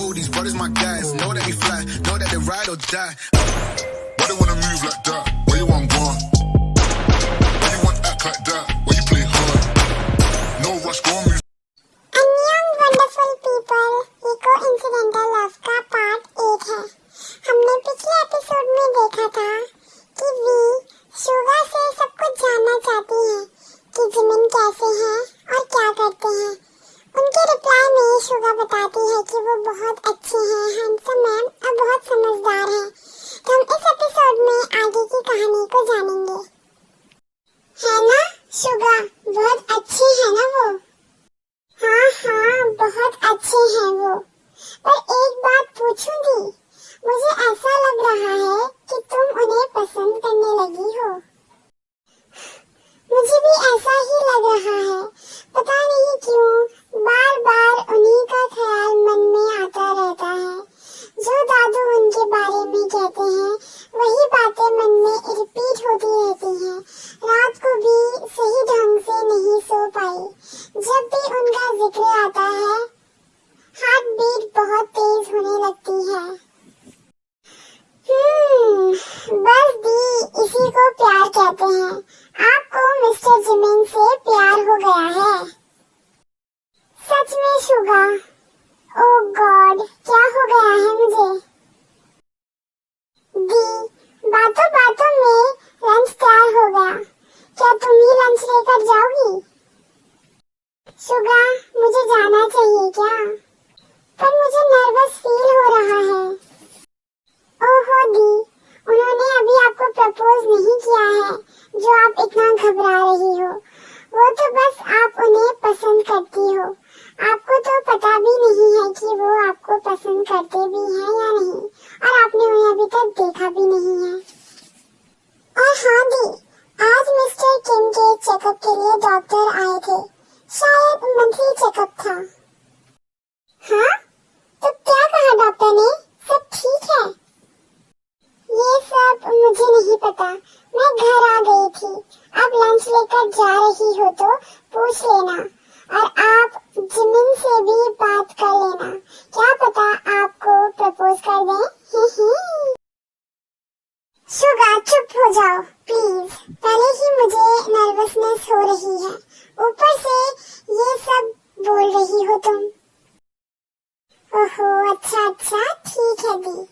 know these brothers my guys. Know that we fly, know that they ride or die. Why they wanna move like that? Where you want gone? Why you want act like that? Why you play hard? No rush, go on, move. अन्यंग wonderful people, ये coincidental love का part 8 है। हमने पिछले episode में देखा था कि वी शुगा से सब कुछ जानना चाहती है कि जिमिन कैसे हैं और क्या करते हैं। उनके रिप्लाई में शुगा बताती है कि वो बहुत अच्छे हैं, हैंडसम हैं और बहुत समझदार हैं। तो हम इस एपिसोड में आगे की कहानी को जानेंगे, है ना शुगा? बहुत अच्छे हैं ना वो? हाँ, बहुत अच्छे हैं वो। पर एक बात पूछूंगी, मुझे ऐसा लग रहा है कि तुम उन्हें पसंद करने लगी हो। मुझे भी ऐसा ही लग रहा है, पता नहीं क्यों बार बार उन्हीं का ख्याल मन में आता रहता है। जो दादू उनके बारे में कहते हैं वही बातें मन में रिपीट होती रहती हैं। रात को भी सही ढंग से नहीं सो पाई। जब भी उनका जिक्र आता है हार्ट बीट बहुत तेज होने लगती है। बस दी, इसी को प्यार कहते हैं। आपको मिस्टर जिमिन से प्यार हो गया है? सच में शुगा? ओह गॉड, क्या हो गया है मुझे? दी, बातों बातों में लंच तैयार हो गया। क्या तुम ही लंच लेकर जाओगी? शुगा, मुझे जाना चाहिए क्या? पर मुझे नर्वस फील हो रहा है। ओहो दी, उन्होंने अभी आपको प्रपोज नहीं किया है जो आप इतना घबरा रही हो। वो तो बस आप उन्हें पसंद करती हो। आपको तो पता भी नहीं है कि वो आपको पसंद करते भी हैं या नहीं, और आपने उन्हें अभी तक देखा भी नहीं है। और हाँ दी, आज मिस्टर किम के चेकअप के लिए डॉक्टर आए थे। शायद मंथली चेकअप था। हाँ, तो क्या कहा डॉक्टर ने? सब ठीक है? ये सब मुझे नहीं पता, मैं घर आ गई थी। अब लंच लेकर जा रही हो तो पूछ लेना, और आप जिमिन से भी बात कर लेना। क्या पता आपको प्रपोज कर दें। शुगा, चुप हो जाओ प्लीज। पहले ही मुझे नर्वसनेस हो रही है, ऊपर से ये सब बोल रही हो तुम। ओहो, अच्छा ठीक है दी।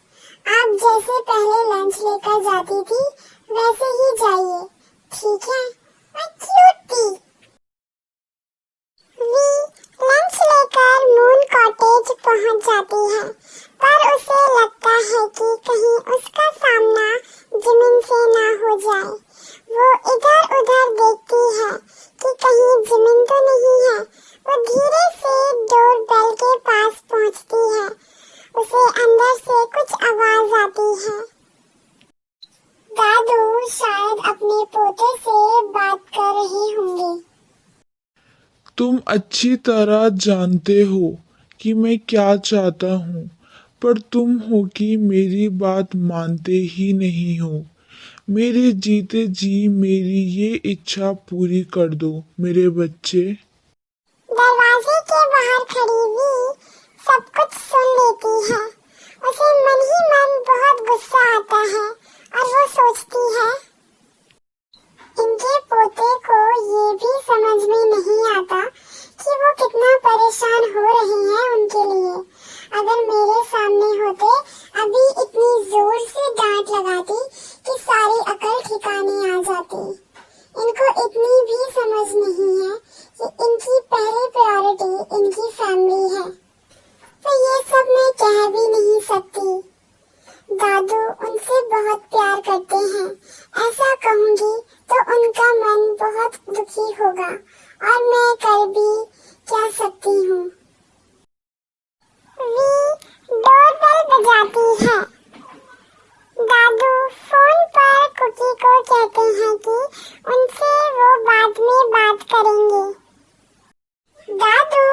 आप जैसे पहले लंच लेकर जाती थी वैसे ही जाइए, ठीक है? मैं क्यूट थी। वी लंच लेकर मून कॉटेज पहुंच जाती है, पर उसे लगता है कि कहीं उसका सामना जिमिन से ना हो जाए। वो इधर उधर देखती है कि कहीं जिमिन तो नहीं है। वो धीरे से डोर बेल के पास पहुंचती है। उसे अंदर से कुछ आवाज आती है। दादू शायद अपने पोते से बात कर रहे होंगे। तुम अच्छी तरह जानते हो कि मैं क्या चाहता हूँ, पर तुम हो कि मेरी बात मानते ही नहीं हो। मेरे जीते जी मेरी ये इच्छा पूरी कर दो मेरे बच्चे। दरवाजे के बाहर खड़ी वी सब कुछ सुन लेती है। उसे मन ही मन बहुत गुस्सा आता है और वो सोचती है इनके पोते को ये भी समझ में नहीं आता कि वो कितना परेशान हो रहे हैं उनके लिए। अगर मेरे सामने होते अभी इतनी जोर से डांट लगाती कि सारी अकल ठिकाने आ जाती। इनको इतनी भी समझ नहीं है कि इनकी पहली प्रायोरिटी इनकी फैमिली है। तो ये सब मैं कह भी नहीं सकती। दादू उनसे बहुत प्यार करते हैं, ऐसा कहूँगी तो उनका मन बहुत दुखी होगा, और मैं कर भी क्या सकती हूँ। वी डोरबेल बजाती है। दादू फोन पर कुकी को कहते हैं कि उनसे वो बाद में बात करेंगे। दादू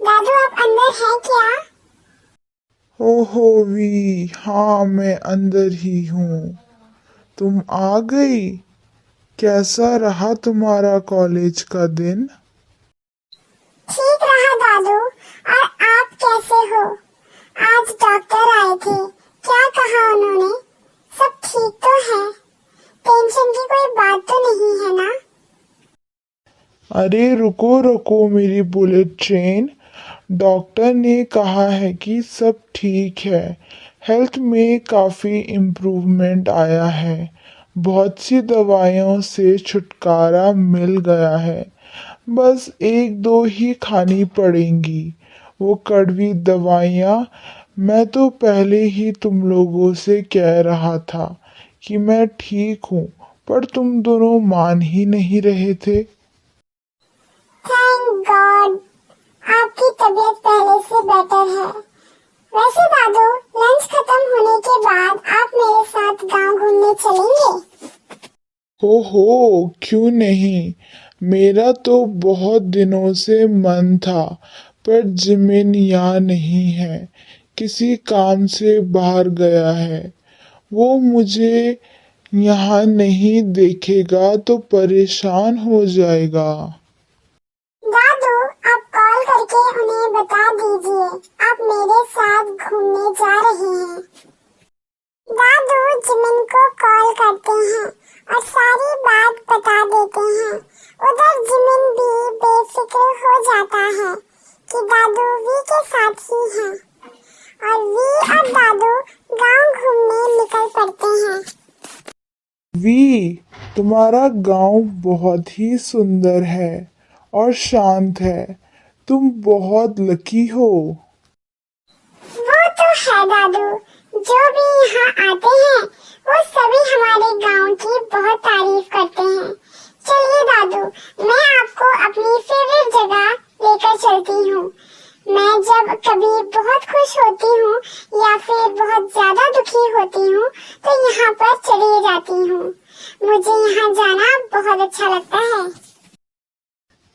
आप अंदर हैं क्या? ओहो वी, हाँ मैं अंदर ही हूँ। तुम आ गई? कैसा रहा तुम्हारा कॉलेज का दिन? ठीक रहा दादू, और आप कैसे हो? आज डॉक्टर आए थे, क्या कहा उन्होंने? सब ठीक तो है? टेंशन की कोई बात तो नहीं है ना? अरे रुको रुको मेरी बुलेट ट्रेन। डॉक्टर ने कहा है कि सब ठीक है। हेल्थ में काफ़ी इम्प्रूवमेंट आया है। बहुत सी दवाइयों से छुटकारा मिल गया है। बस एक दो ही खानी पड़ेंगी वो कड़वी दवाइयाँ। मैं तो पहले ही तुम लोगों से कह रहा था कि मैं ठीक हूँ, पर तुम दोनों मान ही नहीं रहे थे। थैंक गॉड, आपकी तबीयत पहले से बेटर है। वैसे दादू, लंच खत्म होने के बाद आप मेरे साथ गांव घूमने चलेंगे? हो क्यों नहीं। मेरा तो बहुत दिनों से मन था, पर जिमिन यहाँ नहीं है, किसी काम से बाहर गया है। वो मुझे यहाँ नहीं देखेगा तो परेशान हो जाएगा। दादू, आप कॉल करके उन्हें बता दीजिए आप मेरे साथ घूमने जा रहे हैं। दादू जिमिन को कॉल करते हैं और सारी बात बता देते हैं। उधर जिमिन भी बेफिक्र हो जाता है कि दादू वी के साथ ही हैं और वी और दादू गांव घूमने निकल पड़ते हैं। वी, तुम्हारा गांव बहुत ही सुंदर है और शांत है। तुम बहुत लकी हो। वो तो है दादू, जो भी यहाँ आते हैं वो सभी हमारे गांव की बहुत तारीफ करते हैं। चलिए दादू, मैं आपको अपनी फेवरेट जगह लेकर चलती हूँ। मैं जब कभी बहुत खुश होती हूँ या फिर बहुत ज्यादा दुखी होती हूँ तो यहाँ पर चली जाती हूँ। मुझे यहाँ जाना बहुत अच्छा लगता है।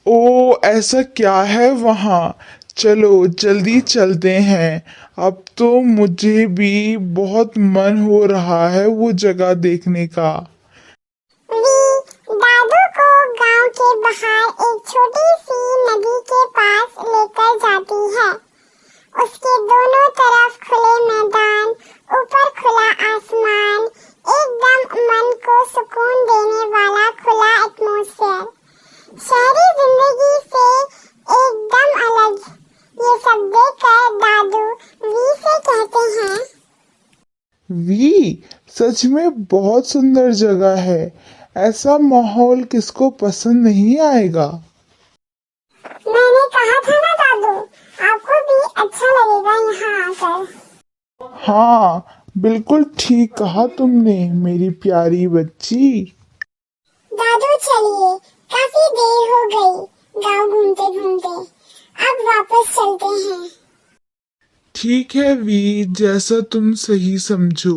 ओ ऐसा क्या है वहाँ? चलो जल्दी चलते हैं। अब तो मुझे भी बहुत मन हो रहा है वो जगह देखने का। वी दादू को गांव के बाहर एक छोटी सी नदी के पास लेकर जाती है। उसके दोनों तरफ खुले मैदान, ऊपर खुला आसमान, एकदम मन को सुकून देने वाला खुला एटमॉस्फेयर। शहरी जिंदगी से एकदम अलग। ये सब देखकर दादू वी से कहते हैं, वी, सच में बहुत सुंदर जगह है। ऐसा माहौल किसको पसंद नहीं आएगा। मैंने कहा था ना दादू, आपको भी अच्छा लगेगा यहाँ आकर। हाँ, बिल्कुल ठीक कहा तुमने मेरी प्यारी बच्ची। दादू चलिए, काफी देर हो गई गांव घूमते घूमते, अब वापस चलते हैं। ठीक है वी, जैसा तुम सही समझो।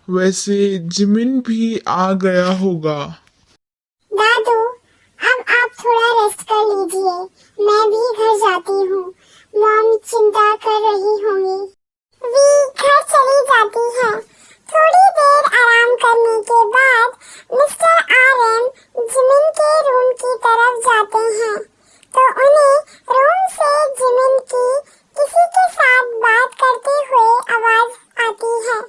वैसे जिमिन भी आ गया होगा। दादू, अब आप थोड़ा रेस्ट कर लीजिए, मैं भी घर जाती हूँ। मॉम चिंता कर रही होंगी। वी घर चली जाती है। थोड़ी देर आराम करने के बाद मिस्टर आर्यन जिमिन के रूम की तरफ जाते हैं तो उन्हें रूम से जिमिन की किसी के साथ बात करते हुए आवाज आती है।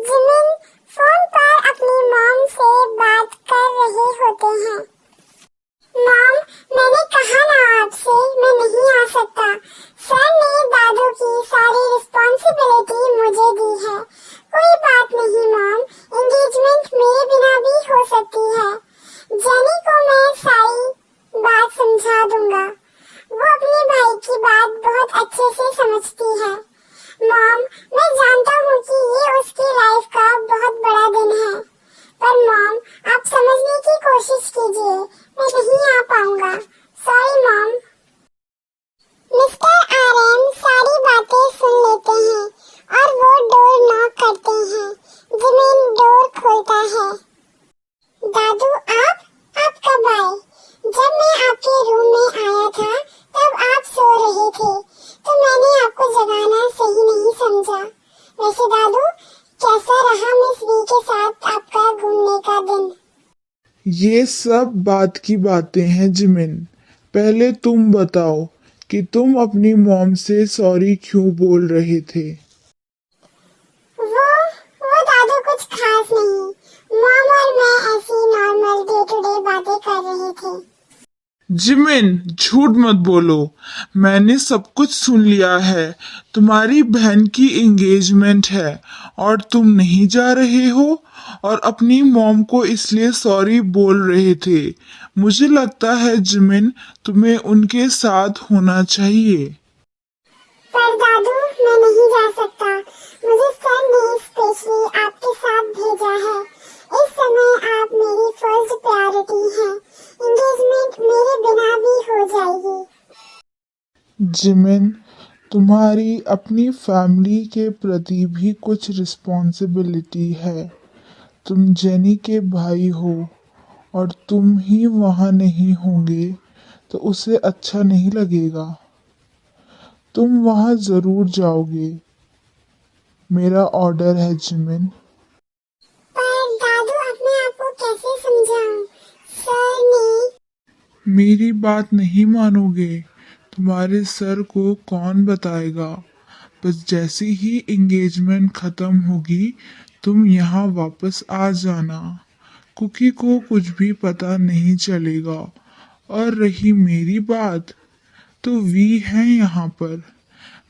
जिमिन फोन पर अपनी मॉम से बात कर रहे होते हैं। मॉम, मैंने कहा ना आपसे मैं नहीं आ सकता। सर ने दादू की सारी रिस्पॉन्सिबिलिटी मुझे दी है। कोई बात नहीं मॉम, एंगेजमेंट मेरे बिना भी हो सकती है। जेनी को मैं सारी बात समझा दूंगा। वो अपने भाई की बात बहुत अच्छे से समझती है। मॉम, मैं जानता हूँ कि ये उसकी लाइफ का बहुत बड़ा दिन है, पर मॉम आप समझने की कोशिश कीजिए, मैं नहीं आ पाऊंगा। Sorry mom. मिस्टर आर्यन सारी बातें सुन लेते हैं और वो डोर नॉक करते हैं। जिमिन डोर खोलता है। दादू आप कब आए? जब मैं आपके रूम में आया था तब आप सो रहे थे, तो मैंने आपको जगाना सही नहीं समझा। वैसे दादू, कैसा रहा मिस वी के साथ आपका घूमने का दिन? ये सब बात की बातें हैं जिमिन। पहले तुम बताओ कि तुम अपनी मॉम से सॉरी क्यों बोल रहे थे। नॉर्मल डे टू डे बातें कर रहे थे। जिमिन, झूठ मत बोलो। मैंने सब कुछ सुन लिया है। तुम्हारी बहन की एंगेजमेंट है और तुम नहीं जा रहे हो और अपनी मॉम को इसलिए सॉरी बोल रहे थे। मुझे लगता है जिमिन, तुम्हें उनके साथ होना चाहिए। पर दादू, मैं नहीं जा सकता। मुझे सर ने स्पेशली आपके साथ भेजा है। इस समय आप मेरी फर्स्ट प्रायोरिटी हैं। एंगेजमेंट मेरे बिना भी हो जाएगी। जिमिन, तुम्हारी अपनी फैमिली के प्रति भी कुछ रिस्पॉन्सिबिलिटी है। तुम जेनी के भाई हो और तुम ही वहाँ नहीं होंगे तो उसे अच्छा नहीं लगेगा। तुम वहाँ जरूर जाओगे। मेरा ऑर्डर है जिमिन। पर दादू, अपने आप को कैसे समझाऊं? सर ने मेरी बात नहीं मानोगे। तुम्हारे सर को कौन बताएगा। बस जैसे ही एंगेजमेंट खत्म होगी तुम यहाँ वापस आ जाना। कुकी को कुछ भी पता नहीं चलेगा। और रही मेरी बात, तो वी है यहाँ पर।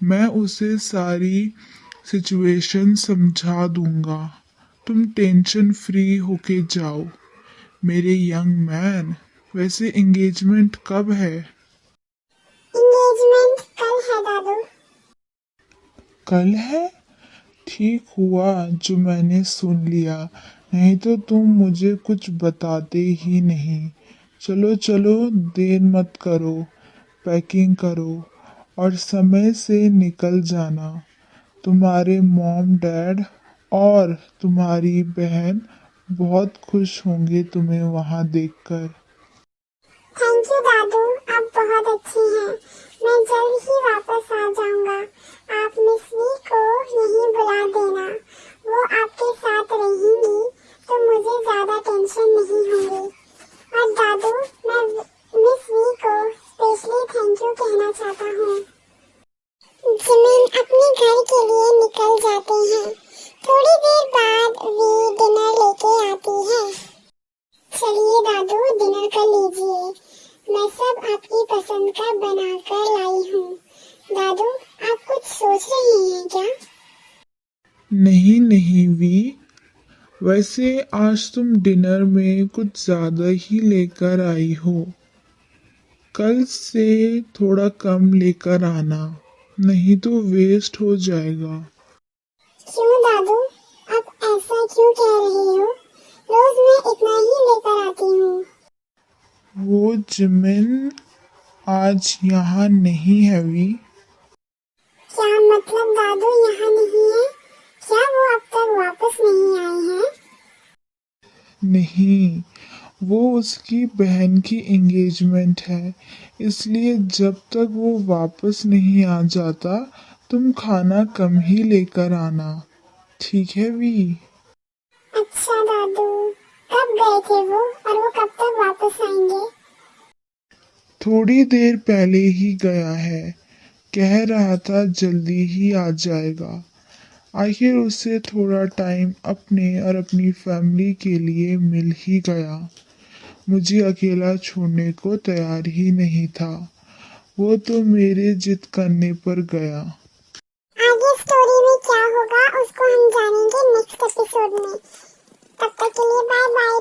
मैं उसे सारी सिचुएशन समझा दूंगा। तुम टेंशन फ्री होके जाओ मेरे यंग मैन। वैसे एंगेजमेंट कब है? एंगेजमेंट कल है दादू। कल है? ठीक हुआ जो मैंने सुन लिया, नहीं तो तुम मुझे कुछ बताते ही नहीं। चलो चलो, देर मत करो, पैकिंग करो और समय से निकल जाना। तुम्हारे मॉम डैड और तुम्हारी बहन बहुत खुश होंगे तुम्हें वहां देखकर। थैंक यू दादू, आप बहुत अच्छे हैं। मैं जल्द ही वापस आ जाऊंगा। आप मिस वी को यहीं बुला देना। वो आपके साथ रहेंगी तो मुझे ज्यादा टेंशन नहीं होगी। और दादू, मैं मिस वी को स्पेशली थैंक यू कहना चाहता हूँ। जिमिन अपने घर के लिए निकल जाते हैं। थोड़ी देर बाद वी डिनर लेके आती है। चलिए दादू, डिनर कर लीजिए। मैं सब आपकी पसंद का बनाकर लाई हूँ। दादू, आप कुछ सोच रहे हैं क्या? नहीं नहीं वी, वैसे आज तुम डिनर में कुछ ज्यादा ही लेकर आई हो। कल से थोड़ा कम लेकर आना, नहीं तो वेस्ट हो जाएगा। क्यों दादू, आप ऐसा क्यों कह रहे हो? रोज मैं इतना ही लेकर आती हूँ। वो जिमिन आज यहाँ नहीं है वी। क्या मतलब दादू यहाँ नहीं है? क्या वो अब तक वापस नहीं आए हैं? नहीं, वो उसकी बहन की एंगेजमेंट है, इसलिए जब तक वो वापस नहीं आ जाता तुम खाना कम ही लेकर आना। ठीक है वी? अच्छा दादू, कब गए थे वो और वो कब तक वापस आएंगे? थोड़ी देर पहले ही गया है। कह रहा था जल्दी ही आ जाएगा। आखिर उसे थोड़ा टाइम अपने और अपनी फैमिली के लिए मिल ही गया। मुझे अकेला छोड़ने को तैयार ही नहीं था। वो तो मेरे जिद करने पर गया। आगे स्टोरी में क्या होगा उसको हम जानेंगे नेक्स्ट एपिसोड में। तब तक के लिए बाय बाय।